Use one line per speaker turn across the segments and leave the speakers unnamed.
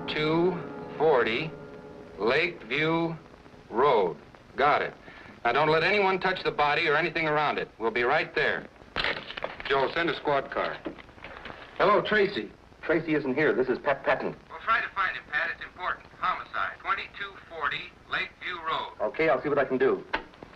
2240 Lakeview Road. Got it. Now, don't let anyone touch the body or anything around it. We'll be right there. Joe, send a squad car.
Hello, Tracy. Tracy isn't here. This is Pat Patton.
We'll try to find him, Pat. It's important. Homicide. 2240 Lakeview Road.
Okay, I'll see what I can do.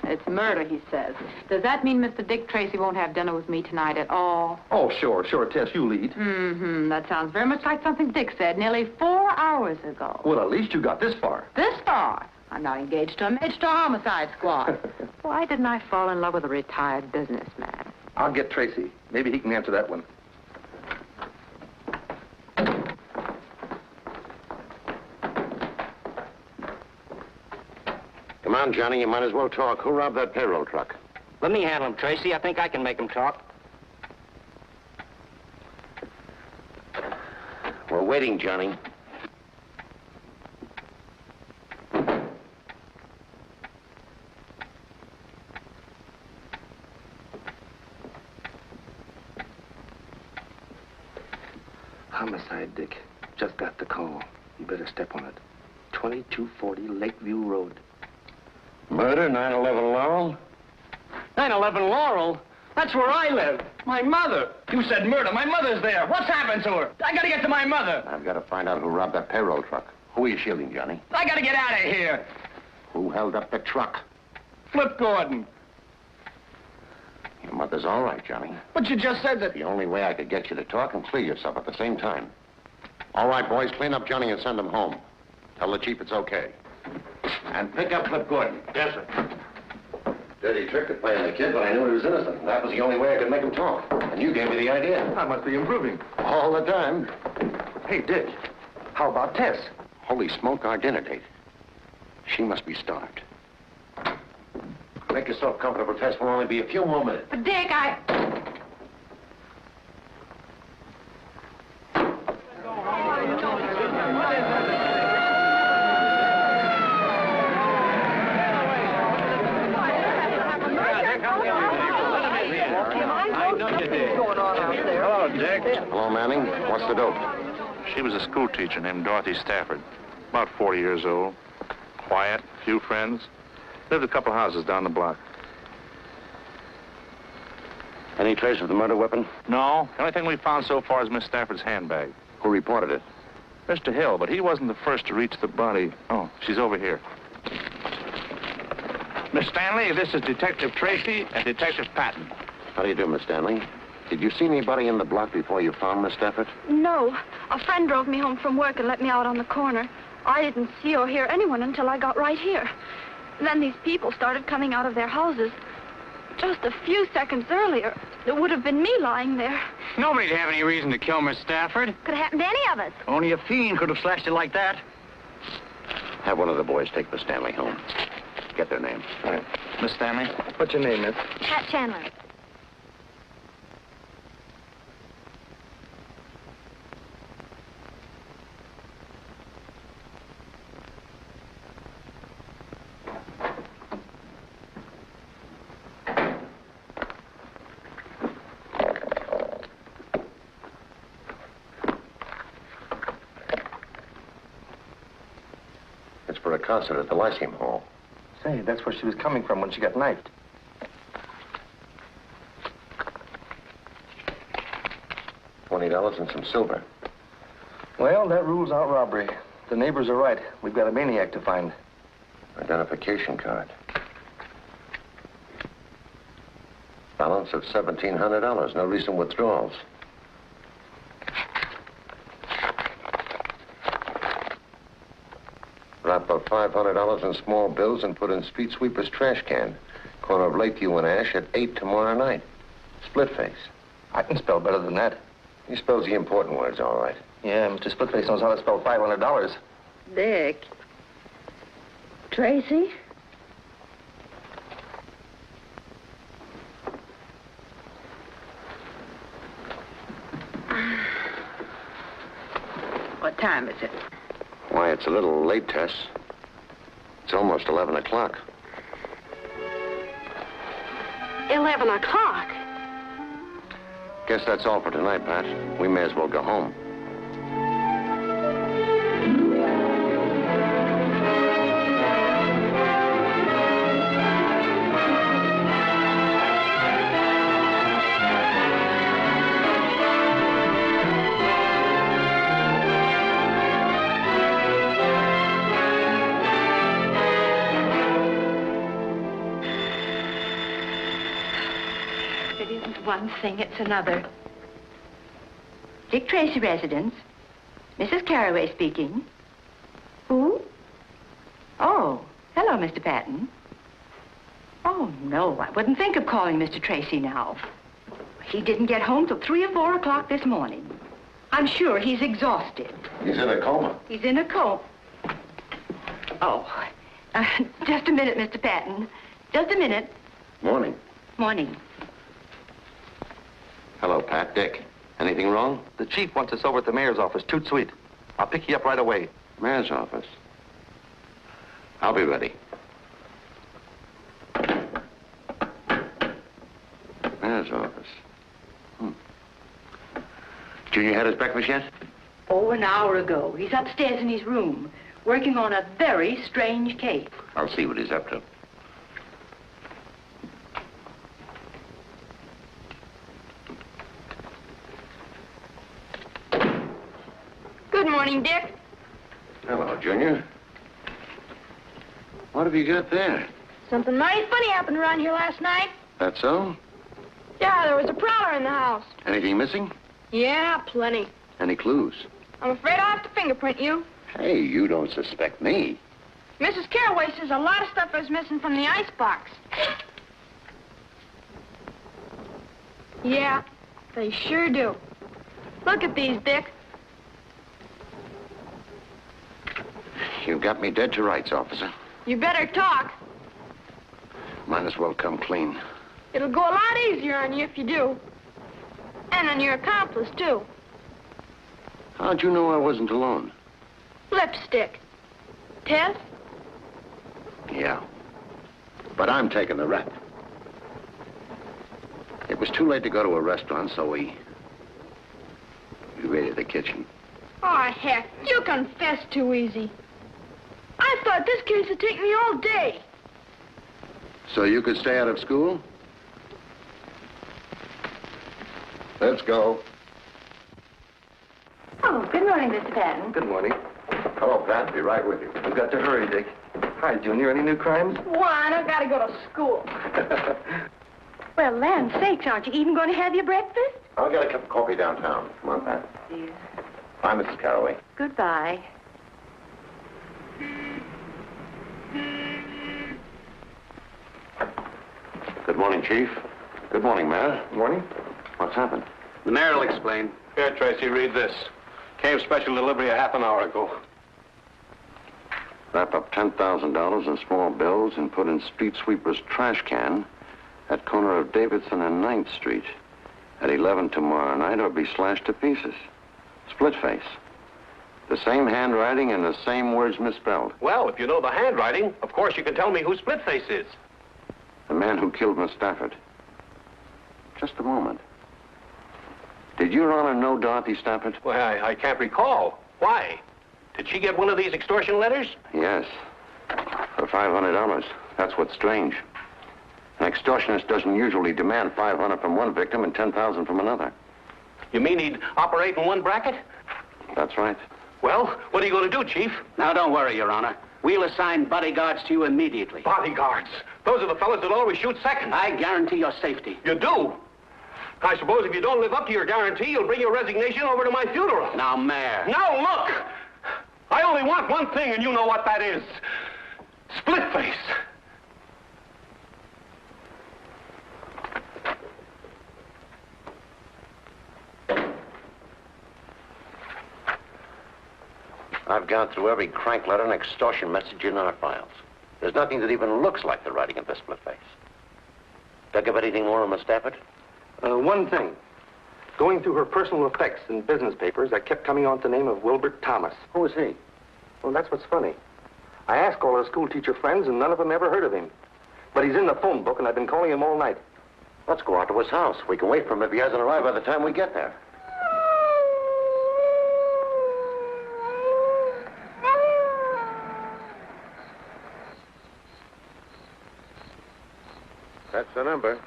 It's murder, he says. Does that mean Mr. Dick Tracy won't have dinner with me tonight at all?
Oh, sure, Tess, you lead.
Mm-hmm. That sounds very much like something Dick said nearly 4 hours ago.
Well, at least you got this far.
This far? I'm not engaged to a mage to a homicide squad. Why didn't I fall in love with a retired businessman?
I'll get Tracy. Maybe he can answer that one.
Come on, Johnny, you might as well talk. Who robbed that payroll truck?
Let me handle him, Tracy. I think I can make him talk.
We're waiting, Johnny.
Homicide, Dick. Just got the call. You better step on it. 2240 Lakeview Road.
Murder, 911 Laurel?
911 Laurel? That's where I live. My mother. You said murder. My mother's there. What's happened to her? I gotta get to my mother.
I've got to find out who robbed that payroll truck. Who are you shielding, Johnny?
I gotta get out of here.
Who held up the truck?
Flip Gordon.
Your mother's all right, Johnny.
But you just said that...
The only way I could get you to talk and clear yourself at the same time. All right, boys, clean up Johnny and send him home. Tell the chief it's okay. And pick up Flip Gordon.
Yes, sir.
Dirty trick to play on the kid, but I knew he was innocent. That was the only way I could make him talk. And you gave me the idea.
I must be improving.
All the time.
Hey, Dick, how about Tess?
Holy smoke, our dinner date. She must be starved. Make yourself comfortable, Tess. Will only be a few more minutes.
But, Dick,
Hello, Dick.
Hello, Manning. What's the dope?
She was a school teacher named Dorothy Stafford. About 40 years old. Quiet, few friends. Lived a couple houses down the block.
Any trace of the murder weapon?
No. The only thing we found so far is Miss Stafford's handbag.
Who reported it?
Mr. Hill, but he wasn't the first to reach the body. Oh, she's over here. Miss Stanley, this is Detective Tracy and Detective Patton.
How do you do, Miss Stanley? Did you see anybody in the block before you found Miss Stafford?
No. A friend drove me home from work and let me out on the corner. I didn't see or hear anyone until I got right here. Then these people started coming out of their houses. Just a few seconds earlier, it would have been me lying there.
Nobody'd have any reason to kill Miss Stafford.
Could have happened to any of us.
Only a fiend could have slashed it like that.
Have one of the boys take Miss Stanley home. Get their names.
All right. Miss Stanley?
What's your name, miss?
Pat Chandler.
It's for a concert at the Lyceum Hall.
Say, that's where she was coming from when she got knifed.
$20 and some silver.
Well, that rules out robbery. The neighbors are right. We've got a maniac to find.
Identification card. Balance of $1,700. No recent withdrawals. Wrap up $500 in small bills and put in street sweeper's trash can. Corner of Lakeview and Ash at 8 tomorrow night. Splitface.
I can spell better than that.
He spells the important words all right.
Yeah, Mr. Splitface knows how to spell $500.
Dick. Tracy?
what time is it?
Why, it's a little late, Tess. It's almost 11 o'clock.
11 o'clock.
Guess that's all for tonight, Pat. We may as well go home.
one thing, it's another. Dick Tracy residence. Mrs. Carraway speaking. Who? Oh, hello, Mr. Patton. Oh, no, I wouldn't think of calling Mr. Tracy now. He didn't get home till 3 or 4 o'clock this morning. I'm sure he's exhausted.
He's in a coma.
He's in a coma. Oh, just a minute, Mr. Patton. Just a minute.
Morning.
Morning.
Hello, Pat. Dick. Anything wrong?
The chief wants us over at the mayor's office. Toot sweet. I'll pick you up right away.
Mayor's office. I'll be ready. Mayor's office. Junior had his breakfast yet?
Oh, an hour ago. He's upstairs in his room, working on a very strange case.
I'll see what he's up to.
Good morning, Dick.
Hello, Junior. What have you got there?
Something mighty funny happened around here last night.
That so?
Yeah, there was a prowler in the house.
Anything missing?
Yeah, plenty.
Any clues?
I'm afraid I'll have to fingerprint you.
Hey, you don't suspect me.
Mrs. Carraway says a lot of stuff is missing from the icebox. Yeah, they sure do. Look at these, Dick.
You've got me dead to rights, officer.
You better talk.
Might as well come clean.
It'll go a lot easier on you if you do. And on your accomplice, too.
How'd you know I wasn't alone?
Lipstick. Tess?
Yeah. But I'm taking the rap. It was too late to go to a restaurant, so we raided the kitchen.
Oh, heck, you confess too easy. I thought this case would take me all day.
So you could stay out of school? Let's go.
Oh, good morning, Mr. Patton.
Good morning.
Hello, Pat. Be right with you.
We've got to hurry, Dick. Hi, Junior. Any new crimes?
One, I've got to go to school.
Well, land sakes, aren't you even going to have your breakfast?
I'll get a cup of coffee downtown. Come on, Pat.
Dear.
Bye, Mrs. Carraway.
Goodbye.
Good morning, Chief. Good morning, Mayor.
Good morning.
What's happened?
The mayor will explain.
Here, Tracy, read this. Came special delivery a half an hour ago.
Wrap up $10,000 in small bills and put in street sweeper's trash can at corner of Davidson and 9th Street at 11 tomorrow night or be slashed to pieces. Splitface. The same handwriting and the same words misspelled.
Well, if you know the handwriting, of course you can tell me who Splitface is.
The man who killed Miss Stafford. Just a moment. Did Your Honor know Dorothy Stafford?
Well, I can't recall. Why? Did she get one of these extortion letters?
Yes. For $500. That's what's strange. An extortionist doesn't usually demand $500 from one victim and $10,000 from another.
You mean he'd operate in one bracket?
That's right.
Well, what are you going to do, Chief?
Now, don't worry, Your Honor. We'll assign bodyguards to you immediately.
Bodyguards. Those are the fellas that always shoot second.
I guarantee your safety.
You do? I suppose if you don't live up to your guarantee, you'll bring your resignation over to my funeral.
Now, Mayor.
Now, look! I only want one thing, and you know what that is. Splitface.
I've gone through every crank letter and extortion message in our files. There's nothing that even looks like the writing of this Splitface. Think of anything more on Miss Stafford?
One thing. Going through her personal effects in business papers, I kept coming on to the name of Wilbert Thomas.
Who is he?
Well, that's what's funny. I asked all her school teacher friends, and none of them ever heard of him. But he's in the phone book, and I've been calling him all night.
Let's go out to his house. We can wait for him if he hasn't arrived by the time we get there. That's the number.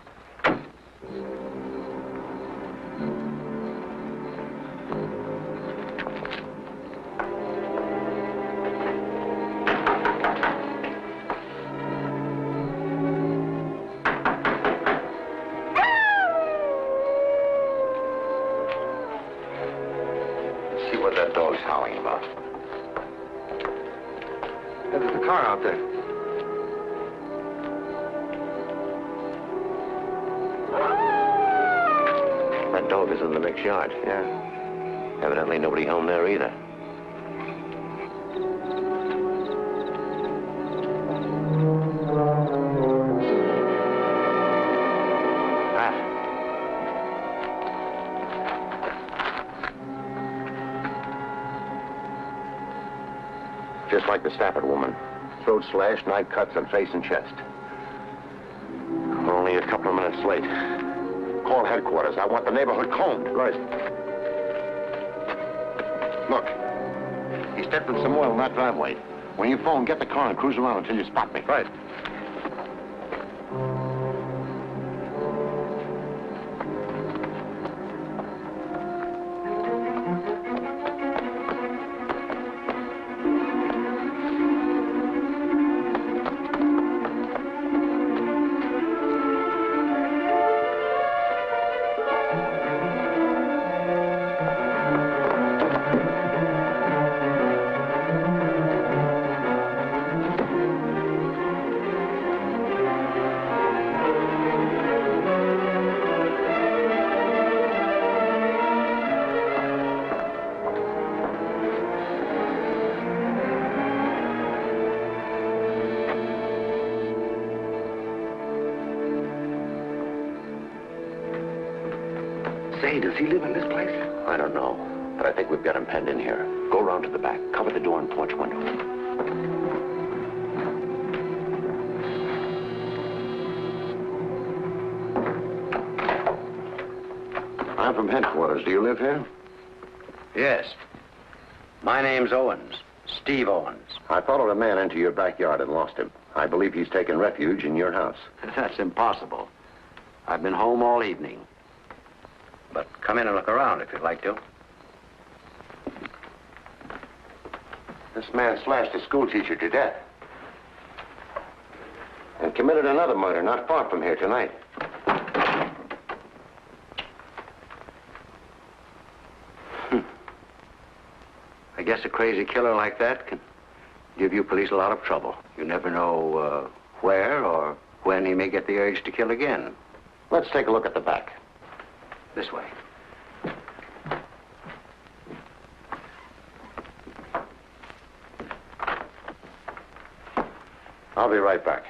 what that dog's howling about.
There's the car out there.
That dog is in the next yard.
Yeah.
Evidently nobody home there either. Just like the Stafford woman. Throat slashed, knife cuts on face and chest. We're only a couple of minutes late. Call headquarters. I want the neighborhood combed. Right. Look, he stepped in some oil in that driveway. When you phone, get the car and cruise around until you spot me. Right.
Say, does he live in this place?
I don't know, but I think we've got him penned in here. Go around to the back. Cover the door and porch window. I'm from headquarters. Do you live here?
Yes. My name's Owens. Steve Owens.
I followed a man into your backyard and lost him. I believe he's taken refuge in your house.
That's impossible. I've been home all evening. But come in and look around if you'd like to.
This man slashed a schoolteacher to death. And committed another murder not far from here tonight.
I guess a crazy killer like that can give you police a lot of trouble. You never know where or when he may get the urge to kill again.
Let's take a look at the back.
This way.
I'll be right back.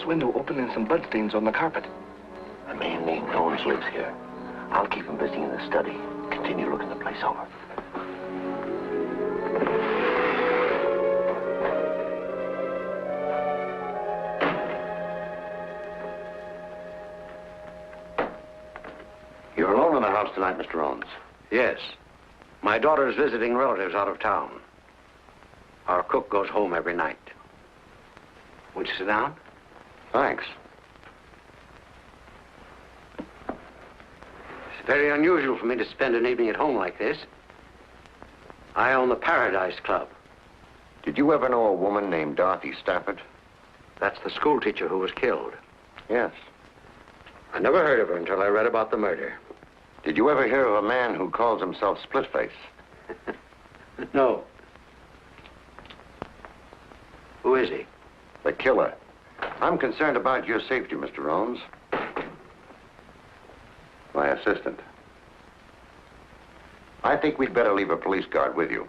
Window open and some bloodstains on the carpet.
A man named Owens lives here. I'll keep him busy in the study. Continue looking the place over. You're alone in the house tonight, Mr. Owens?
Yes. My daughter's visiting relatives out of town. Our cook goes home every night. Would you sit down?
Thanks.
It's very unusual for me to spend an evening at home like this. I own the Paradise Club.
Did you ever know a woman named Dorothy Stafford?
That's the schoolteacher who was killed.
Yes.
I never heard of her until I read about the murder.
Did you ever hear of a man who calls himself Splitface?
No. Who is he?
The killer. I'm concerned about your safety, Mr. Owens. My assistant. I think we'd better leave a police guard with you.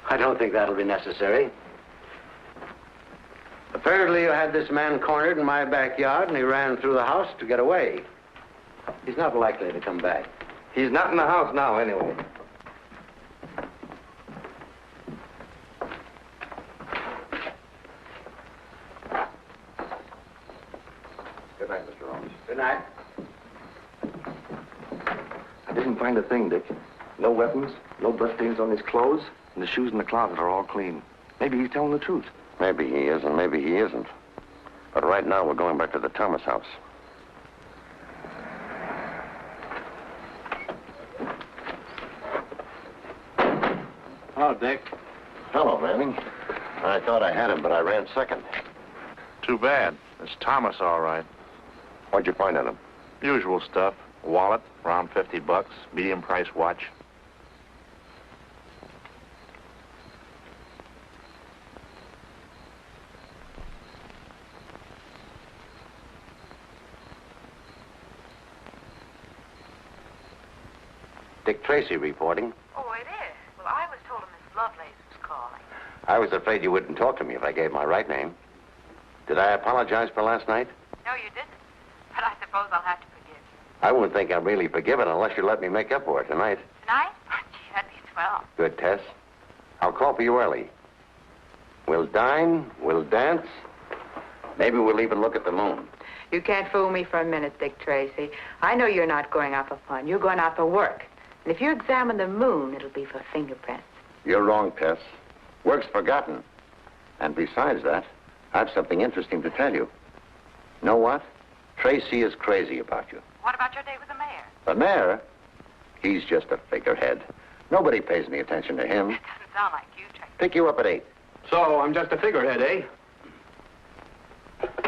I don't think that'll be necessary. Apparently you had this man cornered in my backyard and he ran through the house to get away. He's not likely to come back.
He's not in the house now, anyway.
Good night, Mr. Owens.
Good night.
I didn't find a thing, Dick. No weapons, no bloodstains on his clothes, and the shoes in the closet are all clean. Maybe he's telling the truth.
Maybe he is, and maybe he isn't. But right now, we're going back to the Thomas house.
Hello, Dick.
Hello, Manning. I thought I had him, but I ran second.
Too bad. It's Thomas, all right.
What'd you find on him?
Usual stuff. Wallet, around $50. Medium price watch.
Dick Tracy reporting.
Oh, it is? Well, I was told Miss Lovelace was calling.
I was afraid you wouldn't talk to me if I gave my right name. Did I apologize for last night?
No, you didn't. But I suppose I'll have to forgive you.
I wouldn't think I'm really forgiven unless you let me make up for it tonight.
Tonight? Gee, that'd be swell.
Good, Tess. I'll call for you early. We'll dine, we'll dance. Maybe we'll even look at the moon.
You can't fool me for a minute, Dick Tracy. I know you're not going out for fun. You're going out for work. And if you examine the moon, it'll be for fingerprints.
You're wrong, Tess. Work's forgotten. And besides that, I've something interesting to tell you. Know what? Tracy is crazy about you.
What about your date with the mayor?
The mayor? He's just a figurehead. Nobody pays any attention to him.
That doesn't sound like you, Tracy.
Pick you up at 8.
So I'm just a figurehead, eh?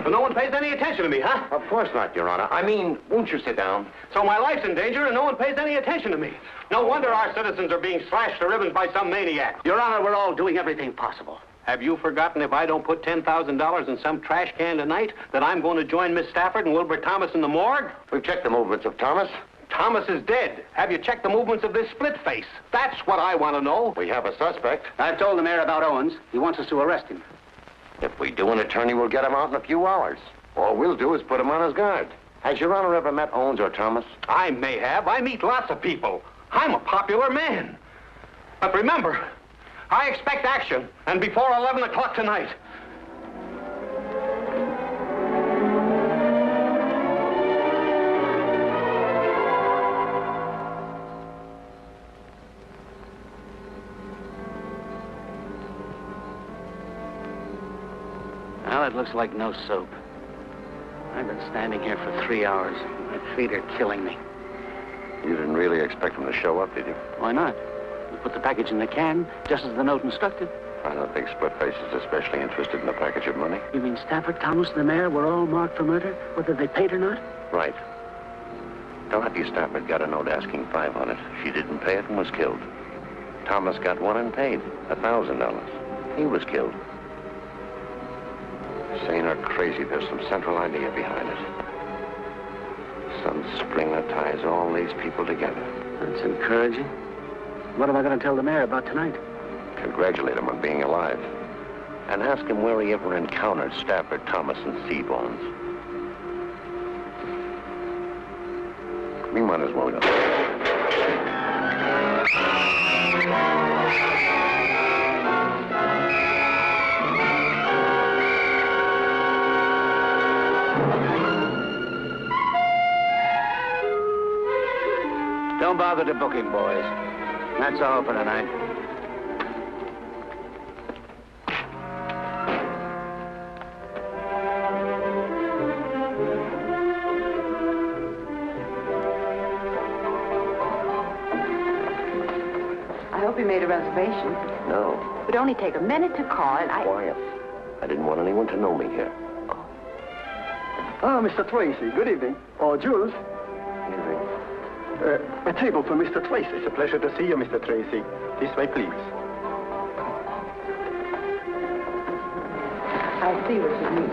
So no one pays any attention to me, huh?
Of course not, Your Honor. I mean, won't you sit down?
So my life's in danger and no one pays any attention to me. No wonder our citizens are being slashed to ribbons by some maniac.
Your Honor, we're all doing everything possible.
Have you forgotten if I don't put $10,000 in some trash can tonight, that I'm going to join Miss Stafford and Wilbur Thomas in the morgue?
We've checked the movements of Thomas.
Thomas is dead. Have you checked the movements of this Splitface? That's what I want to know.
We have a suspect.
I've told the mayor about Owens. He wants us to arrest him.
If we do, an attorney will get him out in a few hours. All we'll do is put him on his guard. Has Your Honor ever met Owens or Thomas?
I may have. I meet lots of people. I'm a popular man. But remember, I expect action, and before 11 o'clock tonight.
Well, it looks like no soap. I've been standing here for 3 hours. My feet are killing me.
You didn't really expect him to show up, did you?
Why not? We put the package in the can, just as the note instructed.
I don't think Splitface is especially interested in a package of money.
You mean Stafford, Thomas, and the mayor were all marked for murder, whether they paid or not?
Right. Dorothy Stafford got a note asking $500. She didn't pay it and was killed. Thomas got one and paid $1,000. He was killed. Sane or crazy, there's some central idea behind it. Some spring that ties all these people together.
That's encouraging. What am I going to tell the mayor about tonight?
Congratulate him on being alive. And ask him where he ever encountered Stafford, Thomas, and Seabones. We might as well go.
Don't bother to book him, boys. That's all for tonight.
I hope you made a reservation.
No.
It would only take a minute to call, and
Quiet. I didn't want anyone to know me here.
Ah, Mr. Tracy, good evening. Oh, Jules.
Evening.
A table for Mr. Tracy.
It's a pleasure to see you, Mr. Tracy. This way, please.
I'll see what you need.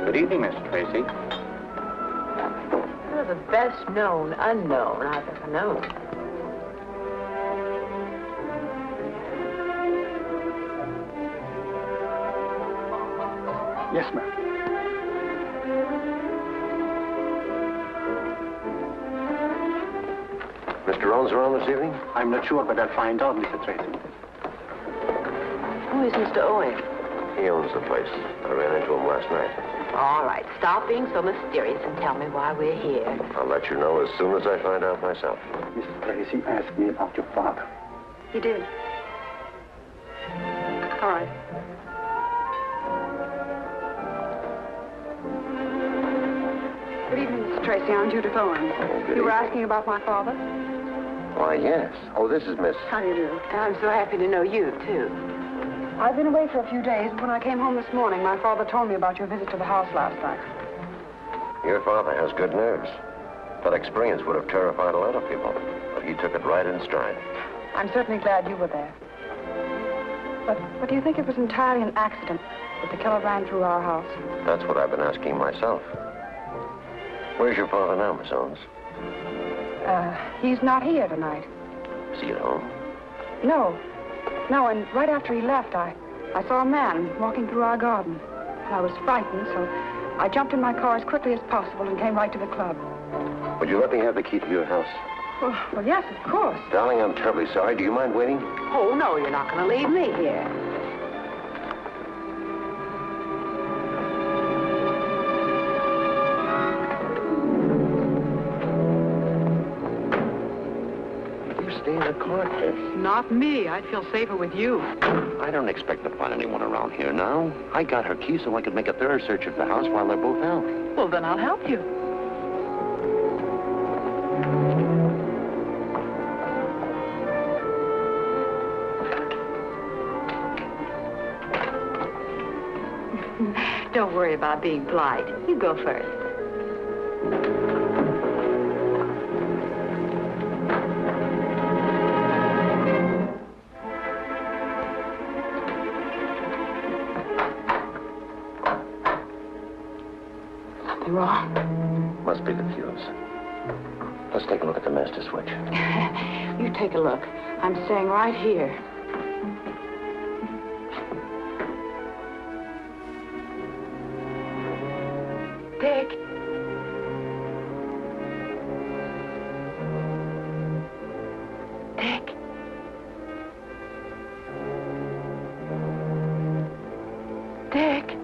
Good evening, Mr. Tracy.
You're the best known unknown I've ever known.
Yes, ma'am.
Mr. Owens around this evening?
I'm not sure, but I'll find out, Mr. Tracy.
Who is Mr. Owen?
He owns the place. I ran into him last night.
All right, stop being so mysterious and tell me why we're here.
I'll let you know as soon as I find out myself.
Miss Tracy asked me about your father.
He did. All right. Good evening, Mr. Tracy. I'm Judith Owen. You were asking about my father?
Why, yes. Oh, this is Miss...
How do you do?
I'm so happy to know you, too.
I've been away for a few days, but when I came home this morning, my father told me about your visit to the house last night.
Your father has good nerves. That experience would have terrified a lot of people, but he took it right in stride.
I'm certainly glad you were there. But do you think it was entirely an accident that the killer ran through our house?
That's what I've been asking myself. Where's your father now, Miss Owens?
He's not here tonight.
Is he at home?
No, and right after he left, I saw a man walking through our garden. I was frightened, so I jumped in my car as quickly as possible and came right to the club.
Would you let me have the key to your house?
Well, yes, of course.
Darling, I'm terribly sorry. Do you mind waiting?
Oh, no, you're not going to leave me here.
Stay in the car, Tess.
Not me. I'd feel safer with you.
I don't expect to find anyone around here now. I got her key so I could make a thorough search of the house while they're both out.
Well, then I'll help you.
Don't worry about being polite. You go first.
Something wrong.
Must be the fuse. Let's take a look at the master switch.
You take a look. I'm staying right here. Dick. Dick. Dick.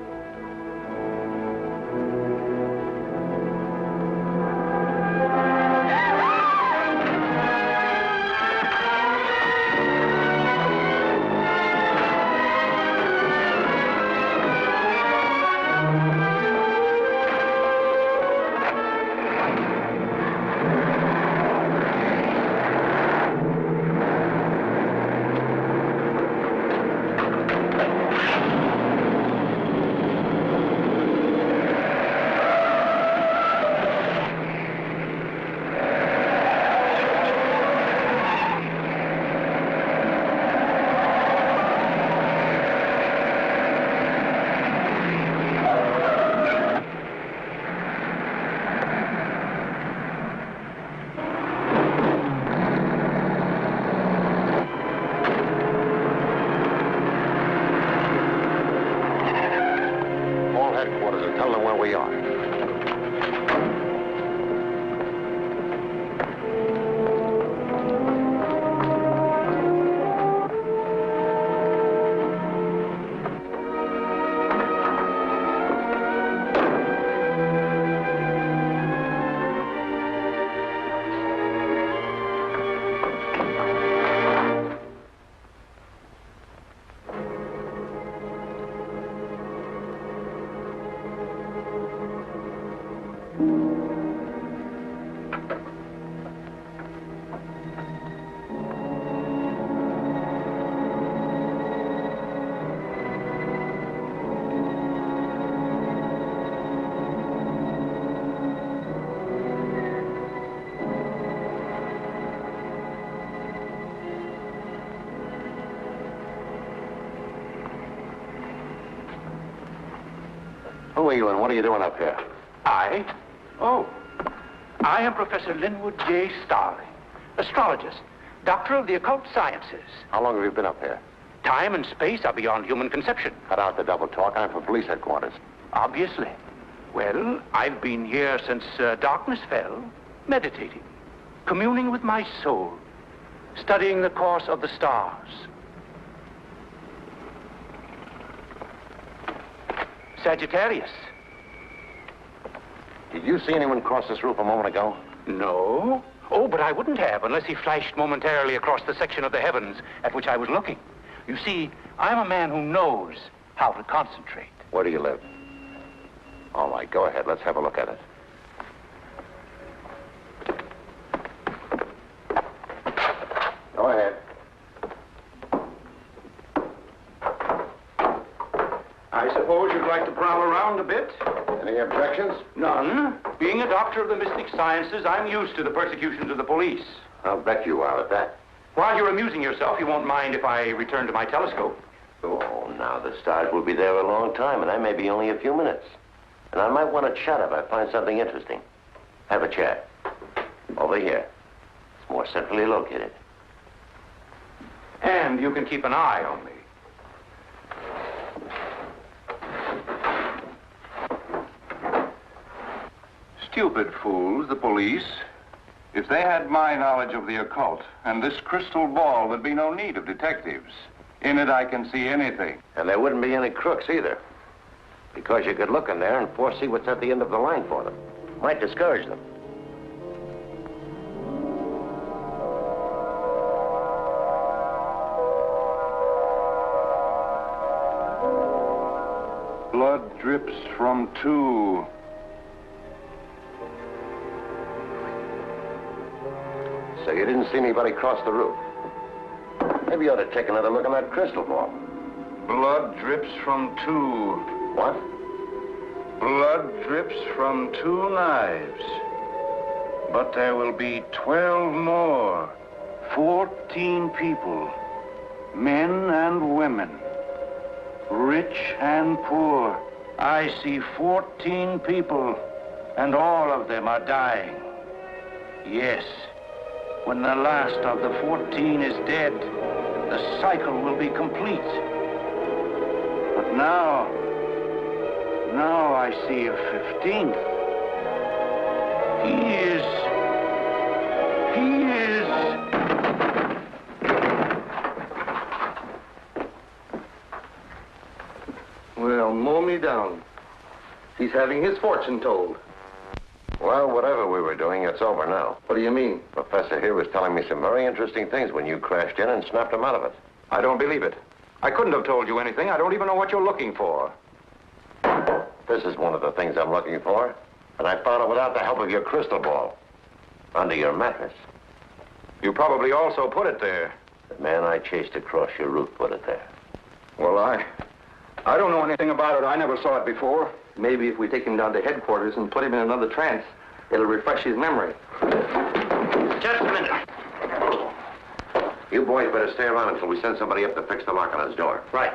Who are you and what are you doing up here?
I am Professor Linwood J. Starling, astrologist, doctor of the occult sciences.
How long have you been up here?
Time and space are beyond human conception.
Cut out the double talk. I'm from police headquarters.
Obviously. Well, I've been here since darkness fell, meditating, communing with my soul, studying the course of the stars. Sagittarius.
Did you see anyone cross this roof a moment ago?
No. Oh, but I wouldn't have unless he flashed momentarily across the section of the heavens at which I was looking. You see, I'm a man who knows how to concentrate.
Where do you live? All right, go ahead. Let's have a look at it. Go ahead.
I suppose you'd like to prowl around a bit?
Any objections?
None. Being a doctor of the mystic sciences, I'm used to the persecutions of the police.
I'll bet you are at that.
While you're amusing yourself, you won't mind if I return to my telescope.
Oh, now the stars will be there a long time, and I may be only a few minutes. And I might want to chat if I find something interesting. Have a chat. Over here. It's more centrally located.
And you can keep an eye on me.
Stupid fools, the police. If they had my knowledge of the occult and this crystal ball, there'd be no need of detectives. In it, I can see anything.
And there wouldn't be any crooks either. Because you could look in there and foresee what's at the end of the line for them. Might discourage them.
Blood drips from two.
So you didn't see anybody cross the roof. Maybe you ought to take another look at that crystal ball.
Blood drips from two.
What?
Blood drips from two knives. But there will be 12 more. 14 people. Men and women. Rich and poor. I see 14 people, and all of them are dying. Yes. When the last of the 14 is dead, the cycle will be complete. But now I see a 15th. He is...
Well, mow me down. He's having his fortune told.
Well, whatever we were doing, it's over now.
What do you mean?
Professor here was telling me some very interesting things when you crashed in and snapped him out of it.
I don't believe it. I couldn't have told you anything. I don't even know what you're looking for.
This is one of the things I'm looking for. And I found it without the help of your crystal ball. Under your mattress.
You probably also put it there.
The man I chased across your roof put it there.
Well, I don't know anything about it. I never saw it before. Maybe if we take him down to headquarters and put him in another trance, it'll refresh his memory.
Just a minute. You boys better stay around until we send somebody up to fix the lock on his door.
Right.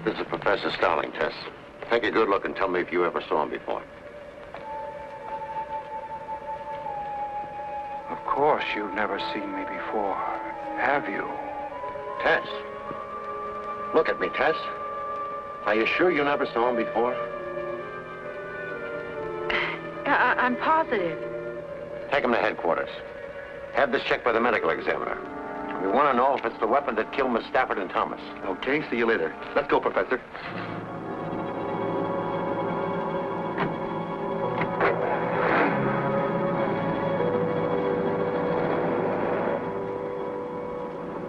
This is Professor Starling, Tess. Take a good look and tell me if you ever saw him before.
Of course you've never seen me before, have you?
Tess. Look at me, Tess. Are you sure you never saw him before?
I'm positive.
Take him to headquarters. Have this checked by the medical examiner. We want to know if it's the weapon that killed Miss Stafford and Thomas.
Okay, see you later. Let's go, Professor.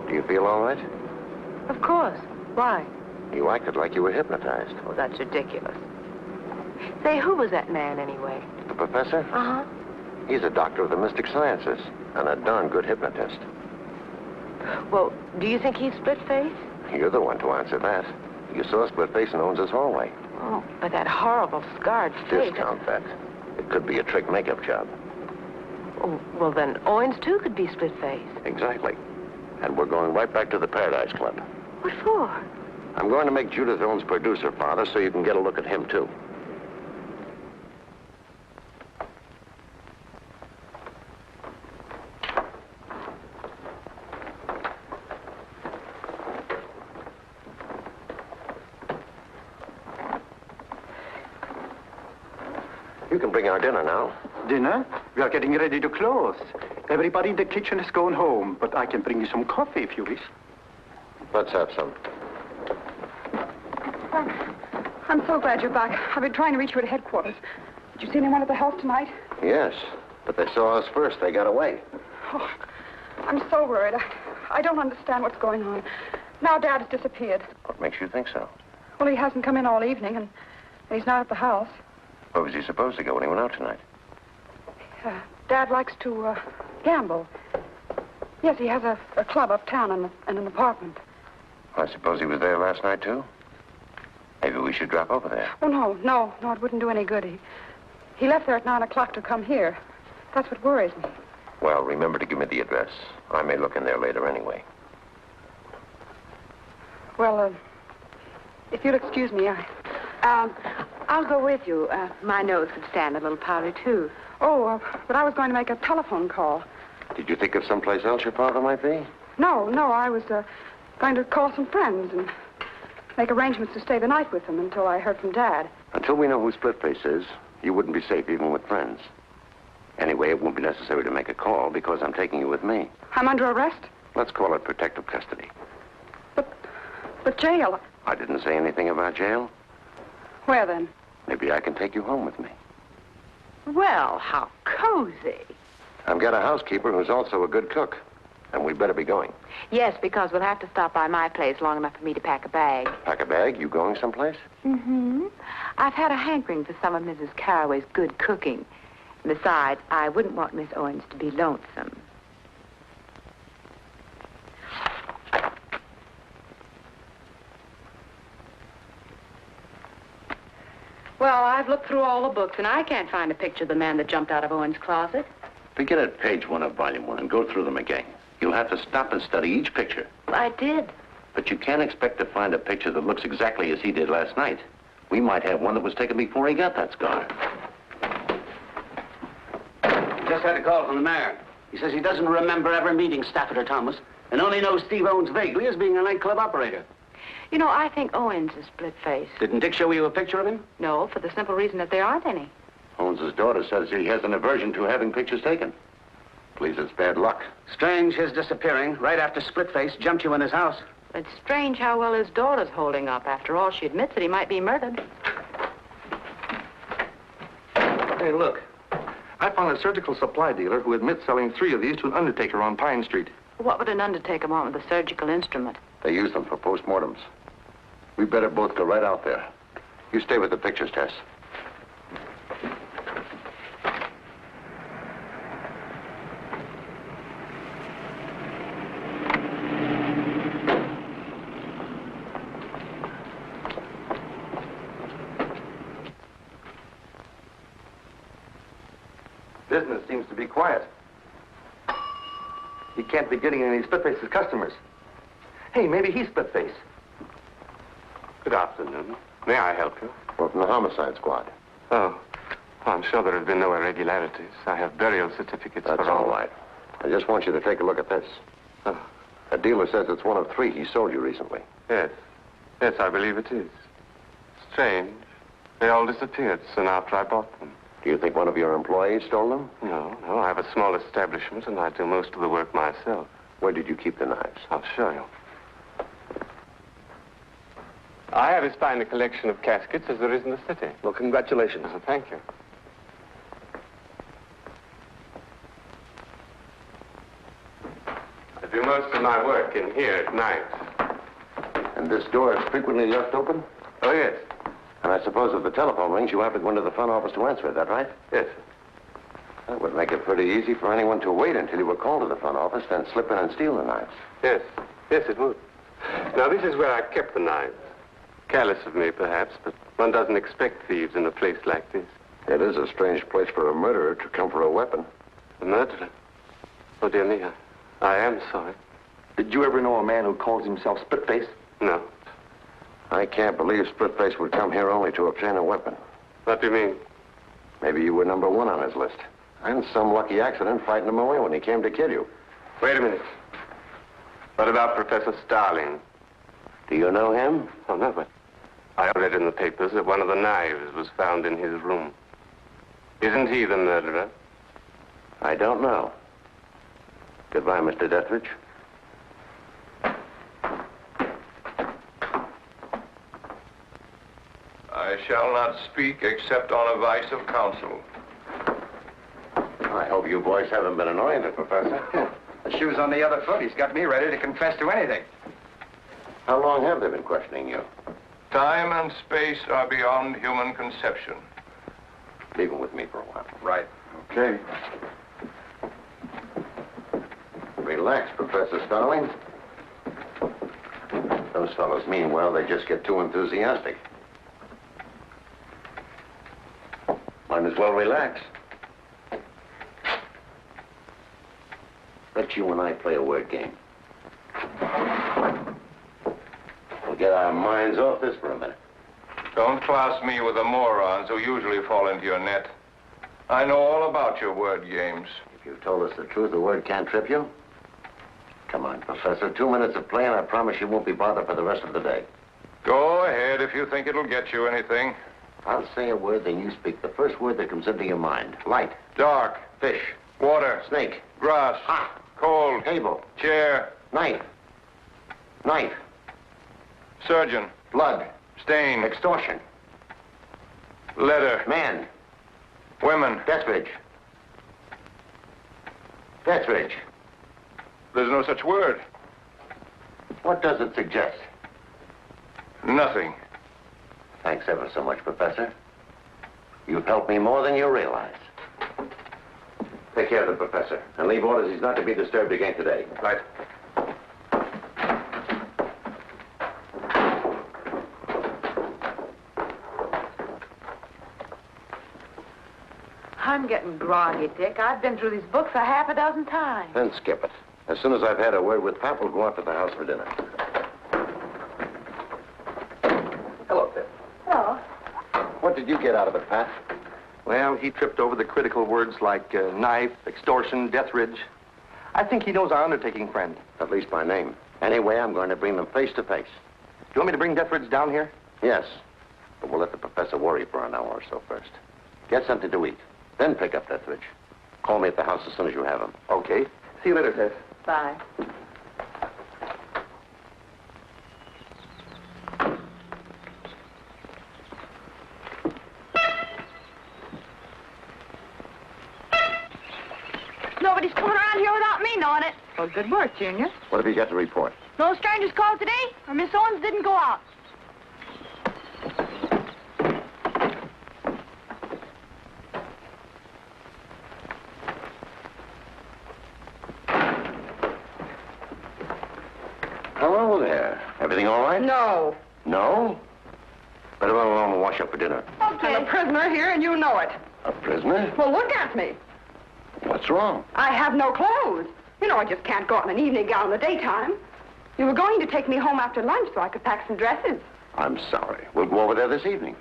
Do you feel all right?
Of course. Why?
You acted like you were hypnotized.
Oh, that's ridiculous. Say, who was that man anyway?
The professor?
Uh-huh.
He's a doctor of the mystic sciences and a darn good hypnotist.
Well, do you think he's Splitface?
You're the one to answer that. You saw Splitface and owns his hallway.
Oh, but that horrible scarred face.
Discount that. It could be a trick makeup job.
Oh, well, then Owens, too, could be Splitface.
Exactly. And we're going right back to the Paradise Club.
What for?
I'm going to make Judith Owens producer, Father, so you can get a look at him, too. You can bring our dinner now.
Dinner?
We are getting ready to close. Everybody in the kitchen is going home, but I can bring you some coffee if you wish.
Let's have some.
I'm so glad you're back. I've been trying to reach you at headquarters. Did you see anyone at the house tonight?
Yes, but they saw us first. They got away.
Oh, I'm so worried. I don't understand what's going on. Now Dad has disappeared.
What makes you think so?
Well, he hasn't come in all evening, and he's not at the house.
Where was he supposed to go when he went out tonight?
Dad likes to gamble. Yes, he has a club uptown and an apartment.
I suppose he was there last night, too? Maybe we should drop over there.
Oh, no, it wouldn't do any good. He left there at 9 o'clock to come here. That's what worries me.
Well, remember to give me the address. I may look in there later anyway.
Well, if you'll excuse me,
I'll go with you. My nose could stand a little powder, too.
Oh, but I was going to make a telephone call.
Did you think of someplace else your father might be?
No, I was going to call some friends and make arrangements to stay the night with them until I heard from Dad.
Until we know who Splitface is, you wouldn't be safe even with friends. Anyway, it won't be necessary to make a call because I'm taking you with me.
I'm under arrest?
Let's call it protective custody.
But jail?
I didn't say anything about jail.
Where then?
Maybe I can take you home with me.
Well, how cozy.
I've got a housekeeper who's also a good cook. And we'd better be going.
Yes, because we'll have to stop by my place long enough for me to pack a bag.
Pack a bag? You going someplace?
Mm-hmm. I've had a hankering for some of Mrs. Caraway's good cooking. Besides, I wouldn't want Miss Owens to be lonesome. Well, I've looked through all the books, and I can't find a picture of the man that jumped out of Owens' closet.
Begin at page 1 of volume 1 and go through them again. You'll have to stop and study each picture.
I did.
But you can't expect to find a picture that looks exactly as he did last night. We might have one that was taken before he got that scar.
Just had a call from the mayor. He says he doesn't remember ever meeting Stafford or Thomas and only knows Steve Owens vaguely as being a nightclub operator.
You know, I think Owens is Splitface.
Didn't Dick show you a picture of him?
No, for the simple reason that there aren't any.
Owens' daughter says he has an aversion to having pictures taken. Believes it's bad luck.
Strange his disappearing right after Splitface jumped you in his house.
It's strange how well his daughter's holding up. After all, she admits that he might be murdered.
Hey, look. I found a surgical supply dealer who admits selling 3 of these to an undertaker on Pine Street.
What would an undertaker want with a surgical instrument?
They use them for postmortems. We better both go right out there. You stay with the pictures, Tess.
Business seems to be quiet. He can't be getting any Splitface's customers. Hey, maybe he's Splitface.
Good afternoon. May I help you?
We're from the homicide squad.
Oh, I'm sure there have been no irregularities. I have burial certificates
That's
for
all right. I just want you to take a look at this.
Oh.
A dealer says it's one of 3 he sold you recently.
Yes. Yes, I believe it is. Strange. They all disappeared soon after I bought them.
Do you think one of your employees stole them?
No. I have a small establishment, and I do most of the work myself.
Where did you keep the knives?
I'll show you. I have as fine a collection of caskets as there is in the city.
Well, congratulations.
Oh, thank you. I do most of my work in here at night.
And this door is frequently left open?
Oh, yes.
And I suppose if the telephone rings, you have to go into the front office to answer it, is that right?
Yes.
That would make it pretty easy for anyone to wait until you were called to the front office, then slip in and steal the knives.
Yes. Yes, it would. Now, this is where I kept the knives. Careless of me, perhaps, but one doesn't expect thieves in a place like this.
It is a strange place for a murderer to come for a weapon.
A murderer? Oh, dear me, I am sorry.
Did you ever know a man who calls himself Splitface?
No.
I can't believe Splitface would come here only to obtain a weapon.
What do you mean?
Maybe you were number 1 on his list. And some lucky accident frightened him away when he came to kill you.
Wait a minute. What about Professor Starling?
Do you know him?
Oh, no, but I read in the papers that one of the knives was found in his room. Isn't he the murderer?
I don't know. Goodbye, Mr. Dethridge.
I shall not speak except on advice of counsel.
I hope you boys haven't been annoying the professor.
The shoe's on the other foot. He's got me ready to confess to anything.
How long have they been questioning you?
Time and space are beyond human conception.
Leave him with me for a while.
Right.
Okay. Relax, Professor Starling. Those fellows mean well. They just get too enthusiastic. Might as well relax. Let you and I play a word game. We'll get our minds off this for a minute.
Don't class me with the morons who usually fall into your net. I know all about your word games.
If you told us the truth, the word can't trip you. Come on, Professor. 2 minutes of play, and I promise you won't be bothered for the rest of the day.
Go ahead if you think it'll get you anything.
I'll say a word, then you speak the first word that comes into your mind. Light.
Dark.
Fish.
Water.
Snake.
Grass.
Hot.
Cold.
Table.
Chair.
Knife. Knife.
Surgeon.
Blood.
Stain.
Extortion.
Letter.
Man.
Women.
Dethridge. Dethridge.
There's no such word.
What does it suggest?
Nothing.
Thanks ever so much, Professor. You've helped me more than you realize. Take care of the professor, and leave orders he's not to be disturbed again today.
Right.
I'm getting groggy, Dick. I've been through these books a half a dozen times.
Then skip it. As soon as I've had a word with Pat, we'll go out to the house for dinner.
Hello, Pip.
Hello.
What did you get out of it, Pat?
Well, he tripped over the critical words like knife, extortion, Dethridge. I think he knows our undertaking friend.
At least by name. Anyway, I'm going to bring them face to face.
Do you want me to bring Dethridge down here?
Yes. But we'll let the professor worry for an hour or so first. Get something to eat. Then pick up Dethridge. Call me at the house as soon as you have him.
Okay. See you later, Tess.
Bye.
Nobody's coming around here without me knowing it.
Well, good work, Junior.
What have you got to report?
No strangers called today, or Miss Owens didn't go out.
Hello there. Everything all right?
No.
No? Better run along and wash up for dinner.
Okay. I'm a prisoner here, and you know it.
A prisoner?
Well, look at me.
What's wrong?
I have no clothes. You know, I just can't go out in an evening gown in the daytime. You were going to take me home after lunch so I could pack some dresses.
I'm sorry. We'll go over there this evening.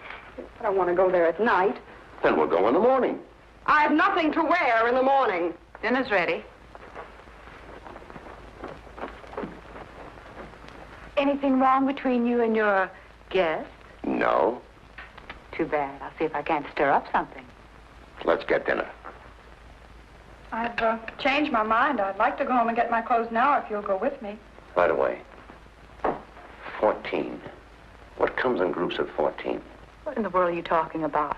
I don't want to go there at night.
Then we'll go in the morning.
I have nothing to wear in the morning.
Dinner's ready. Anything wrong between you and your guest?
No.
Too bad. I'll see if I can't stir up something.
Let's get dinner.
I've changed my mind. I'd like to go home and get my clothes now if you'll go with me.
Right away. 14. What comes in groups of 14?
What in the world are you talking about?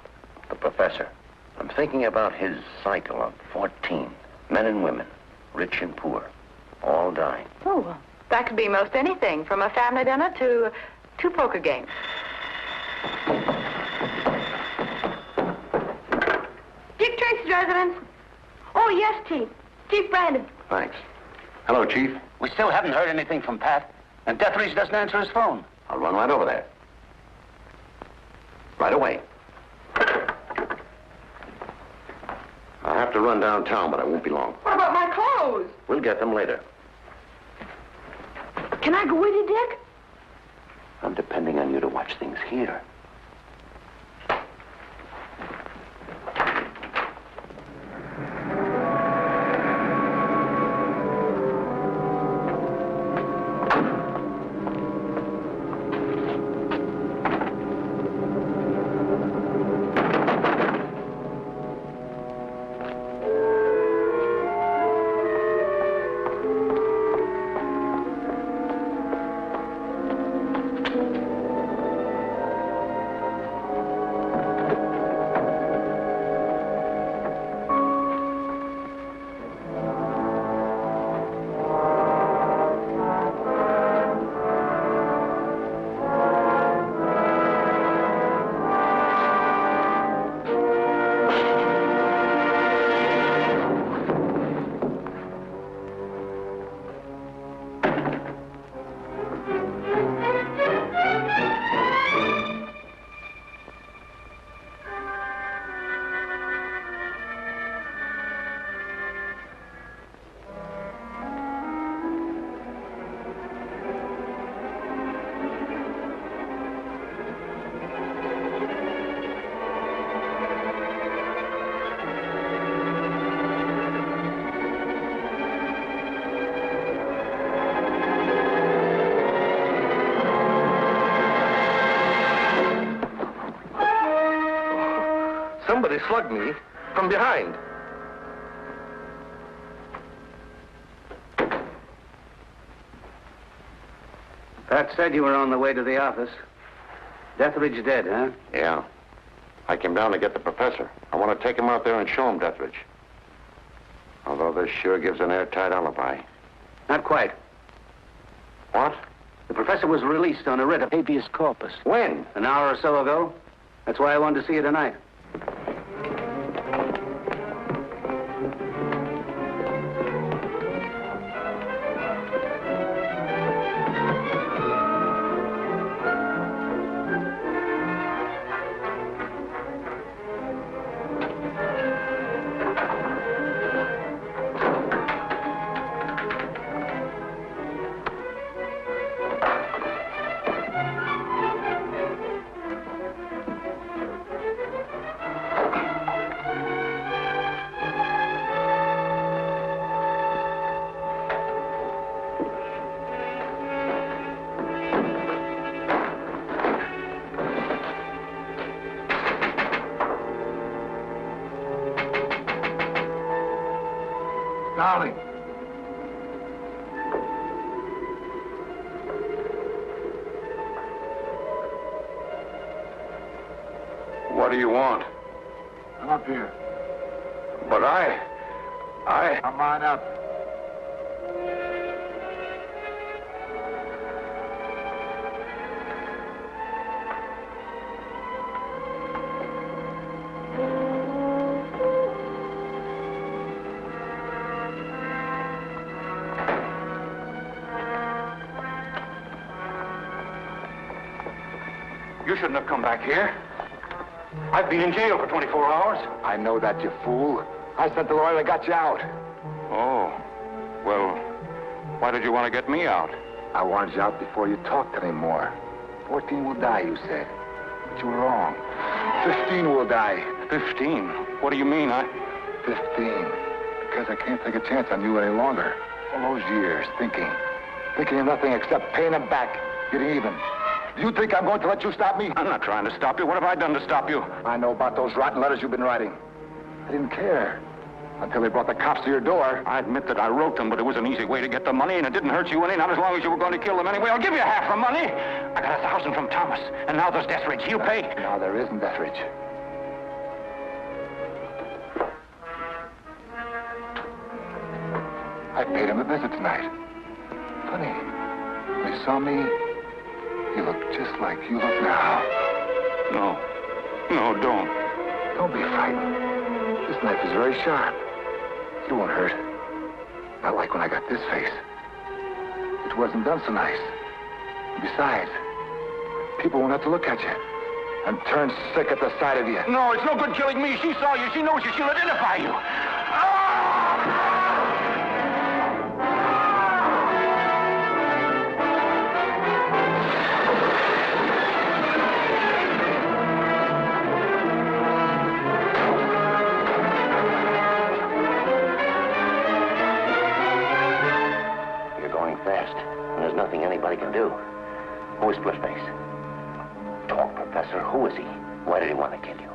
The professor. I'm thinking about his cycle of 14. Men and women, rich and poor, all dying.
Oh, well, that could be most anything, from a family dinner to 2 poker games.
Dick Tracy's residence. Oh, yes, Chief. Chief Brandon.
Thanks. Hello, Chief.
We still haven't heard anything from Pat, and Dethridge doesn't answer his phone.
I'll run right over there. Right away. I'll have to run downtown, but I won't be long.
What about my clothes?
We'll get them later.
Can I go with you, Dick?
I'm depending on you to watch things here.
Somebody slugged me from behind.
Pat said you were on the way to the office. Deathridge dead, huh?
Yeah. I came down to get the professor. I want to take him out there and show him Deathridge. Although this sure gives an airtight alibi.
Not quite.
What?
The professor was released on a writ of habeas corpus.
When?
An hour or so ago. That's why I wanted to see you tonight.
Darling.
What do you want?
Come up here.
But I...
Come on up.
You shouldn't have come back here. I've been in jail for 24 hours.
I know that, you fool. I sent the lawyer that got you out.
Oh. Well, why did you want to get me out?
I wanted you out before you talked anymore. 14 will die, you said. But you were wrong. 15 will die.
15? What do you mean?
15. Because I can't take a chance on you any longer. All those years, thinking of nothing except paying them back, getting even. Do you think I'm going to let you stop me?
I'm not trying to stop you. What have I done to stop you?
I know about those rotten letters you've been writing. I didn't care until they brought the cops to your door.
I admit that I wrote them, but it was an easy way to get the money, and it didn't hurt you any, not as long as you were going to kill them anyway. I'll give you half the money. I got 1,000 from Thomas, and now there's Deathridge. He'll pay.
No, there isn't Deathridge. I paid him a visit tonight. Funny. When he saw me, he looked just like you look now.
No. No, don't.
Don't be frightened. This knife is very sharp. You won't hurt. Not like when I got this face. It wasn't done so nice. Besides, people won't have to look at you and turn sick at the sight of you.
No, it's no good killing me. She saw you. She knows you. She'll identify you.
Nothing anybody can do. Who is Splitface? Talk, Professor. Who is he? Why did he want to kill you?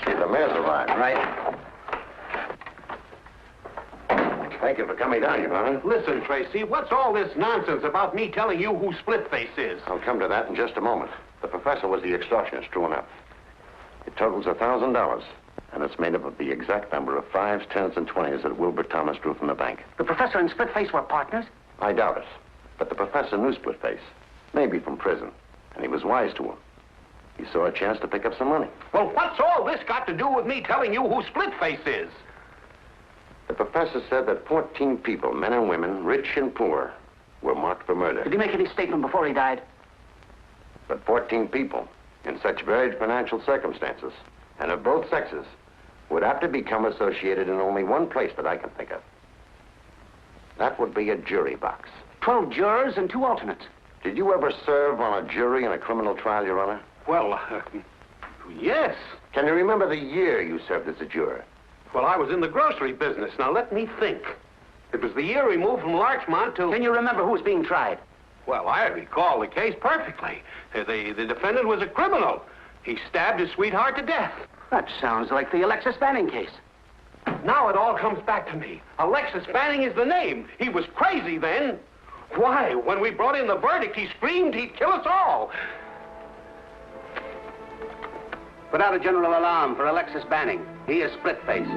Gee, the mayor's arrived.
Right.
Thank you for coming down, Your Honor.
Listen, Tracy, what's all this nonsense about me telling you who Splitface is?
I'll come to that in just a moment. The professor was the extortionist, true enough. It totals $1,000, and it's made up of the exact number of 5s, 10s, and 20s that Wilbur Thomas drew from the bank.
The professor and Splitface were partners?
I doubt it. But the professor knew Splitface, maybe from prison, and he was wise to him. He saw a chance to pick up some money.
Well, what's all this got to do with me telling you who Splitface is?
The professor said that 14 people, men and women, rich and poor, were marked for murder.
Did he make any statement before he died?
But 14 people, in such varied financial circumstances, and of both sexes, would have to become associated in only one place that I can think of. That would be a jury box.
12 jurors and 2 alternates.
Did you ever serve on a jury in a criminal trial, Your Honor?
Well, yes.
Can you remember the year you served as a juror?
Well, I was in the grocery business. Now, let me think. It was the year we moved from Larchmont to...
Can you remember who was being tried?
Well, I recall the case perfectly. The defendant was a criminal. He stabbed his sweetheart to death.
That sounds like the Alexis Banning case.
Now it all comes back to me. Alexis Banning is the name. He was crazy then. Why, when we brought in the verdict, he screamed he'd kill us all.
Put out a general alarm for Alexis Banning. He is Splitface.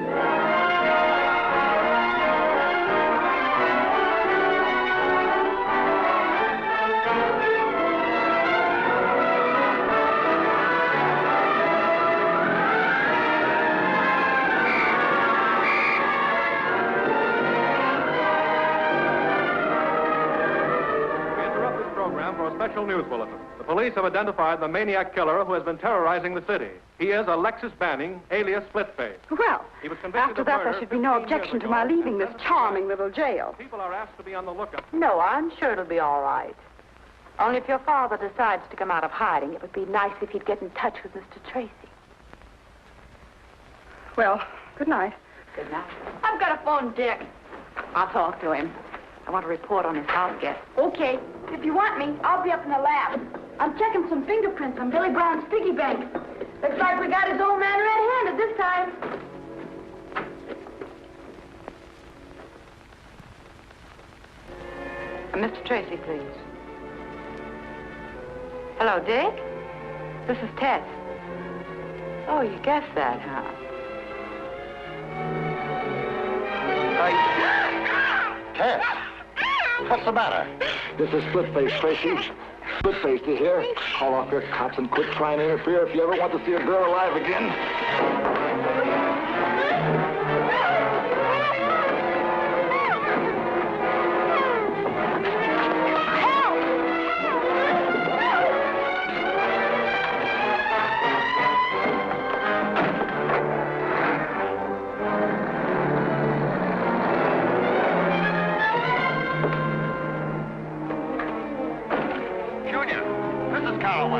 Special news bulletin. The police have identified the maniac killer who has been terrorizing the city. He is Alexis Banning, alias Splitface.
Well,
He was convicted
after
of
that, there
murder
should be no
15 years
objection to
ago.
my leaving this charming little jail.
People are asked to be on the lookout.
No, I'm sure it'll be all right. Only if your father decides to come out of hiding, it would be nice if he'd get in touch with Mr. Tracy.
Well, good night.
Good night.
I've got a phone, Dick.
I'll talk to him. I want to report on his house guest.
Okay. If you want me, I'll be up in the lab. I'm checking some fingerprints on Billy Brown's piggy bank. Looks like we got his old man red-handed this time.
Mr. Tracy, please. Hello, Dick? This is Tess. Oh, you guessed that, huh?
Tess, what's the matter?
This is Splitface, Tracy. Splitface, do you hear? Call off your cops and quit trying to interfere if you ever want to see a girl alive again.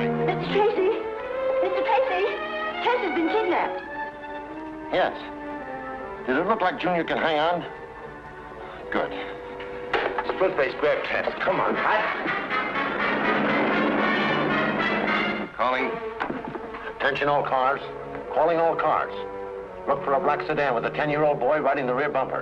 Mr. Tracy! Mr. Tracy! Tess has been kidnapped.
Yes. Did it look like Junior can hang on? Good.
Splitface, grab Tess. Come on.
Calling. Attention all cars. Calling all cars. Look for a black sedan with a 10-year-old boy riding the rear bumper.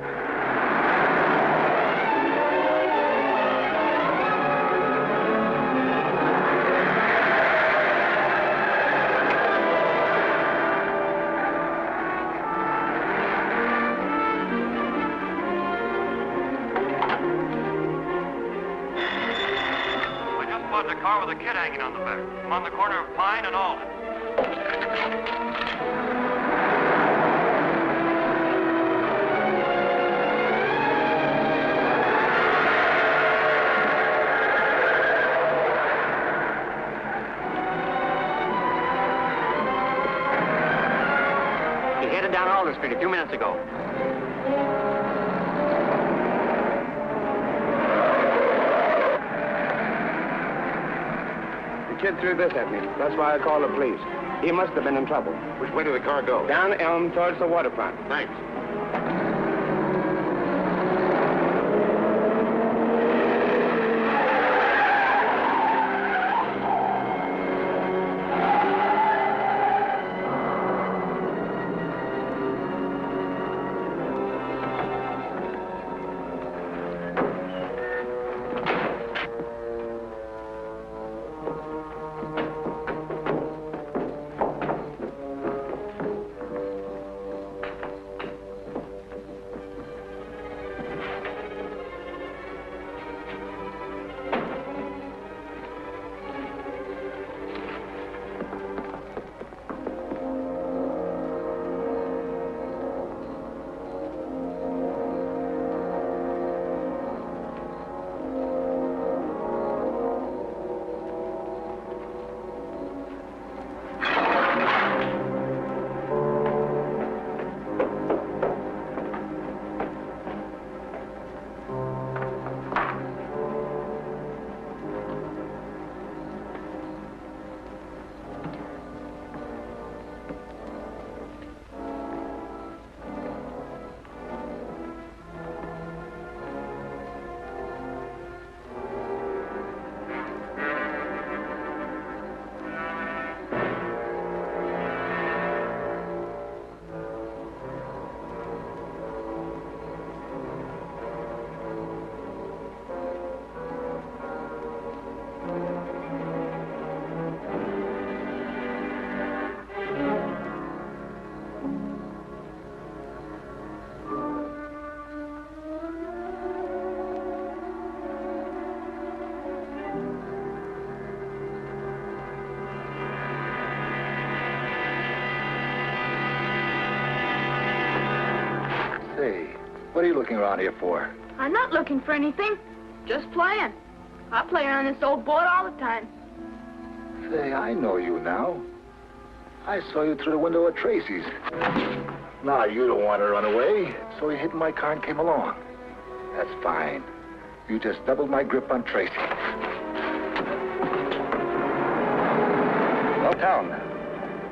A car with a kid hanging on the back. I'm on the corner of Pine and Alden.
He headed down Alden Street a few minutes ago.
The kid threw this at me. That's why I called the police. He must have been in trouble.
Which way did the car go?
Down Elm towards the waterfront.
Thanks.
What are you looking around here for?
I'm not looking for anything. Just playing. I play on this old boat all the time.
Say, I know you now. I saw you through the window at Tracy's. Now, you don't want to run away, so you hid in my car and came along. That's fine. You just doubled my grip on Tracy.
Well, town.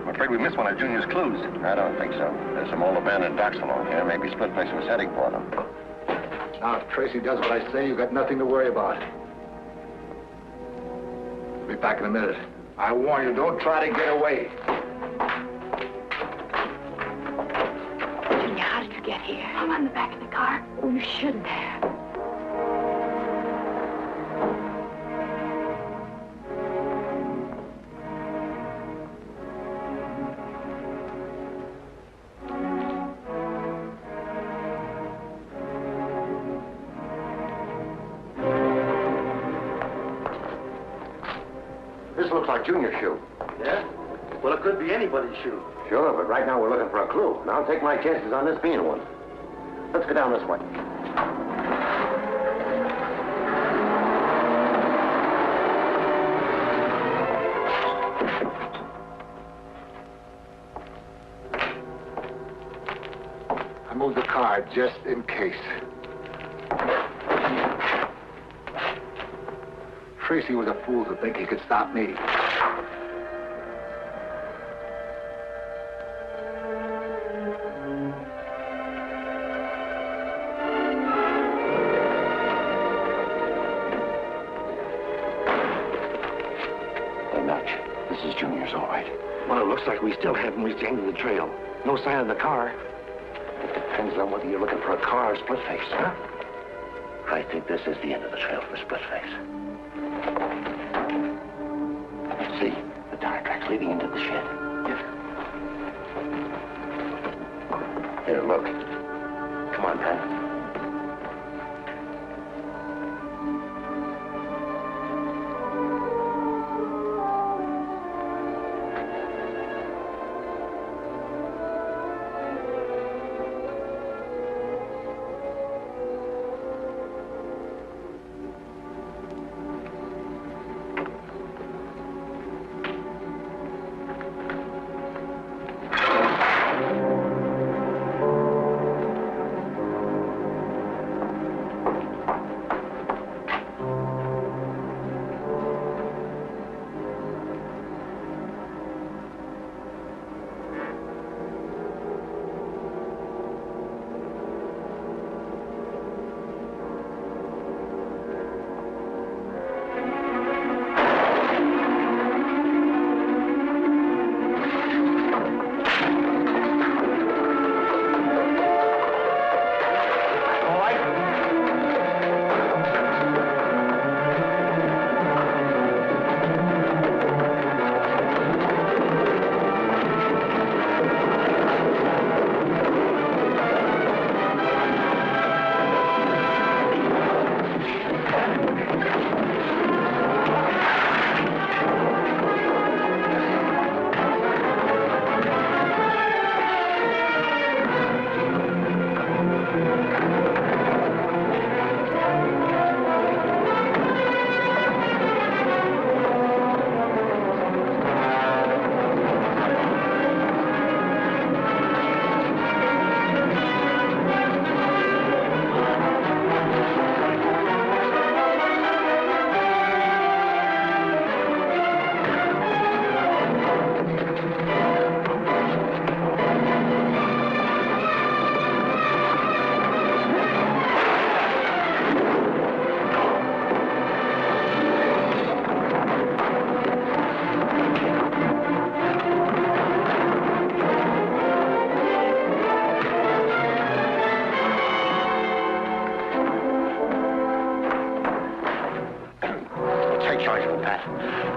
I'm afraid we missed one of Junior's clues.
I don't think so. There's some old abandoned docks along here. Maybe Splitface was heading for them.
Now, if Tracy does what I say, you've got nothing to worry about. I'll be back in a minute. I warn you, don't try to get away.
Junior, how did you get here?
I'm on the back of the car.
Oh, you shouldn't have.
This looks like Junior's shoe.
Yeah? Well, it could be anybody's shoe.
Sure, but right now we're looking for a clue. And I'll take my chances on this being one. Let's go down this way.
I moved the car just in case. Tracy was a fool to think he could stop me.
Hey, Notch, this is Junior's, all right.
Well, it looks like we still haven't reached the end of the trail. No sign of the car.
Depends on whether you're looking for a car or Splitface, huh? I think this is the end of the trail for Splitface. See, the tire tracks leading into the shed.
Yes.
Here, look. Come on, Pat.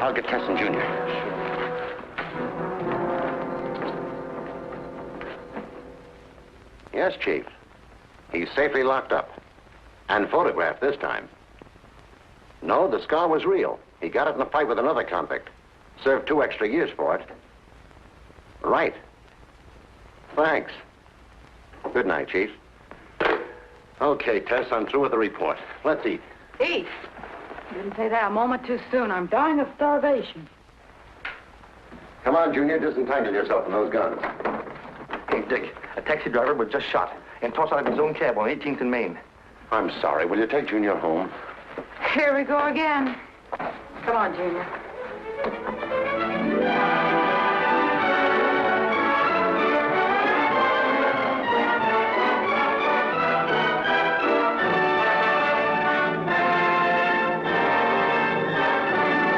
I'll get Tesson Jr. Yes, Chief. He's safely locked up. And photographed this time. No, the scar was real. He got it in a fight with another convict. Served 2 extra years for it. Right. Thanks. Good night, Chief. Okay, Tess, I'm through with the report. Let's eat.
Eat? Didn't say that a moment too soon. I'm dying of starvation.
Come on, Junior, disentangle yourself from those guns.
Hey, Dick, a taxi driver was just shot and tossed out of his own cab on 18th and Main.
I'm sorry. Will you take Junior home?
Here we go again. Come on, Junior.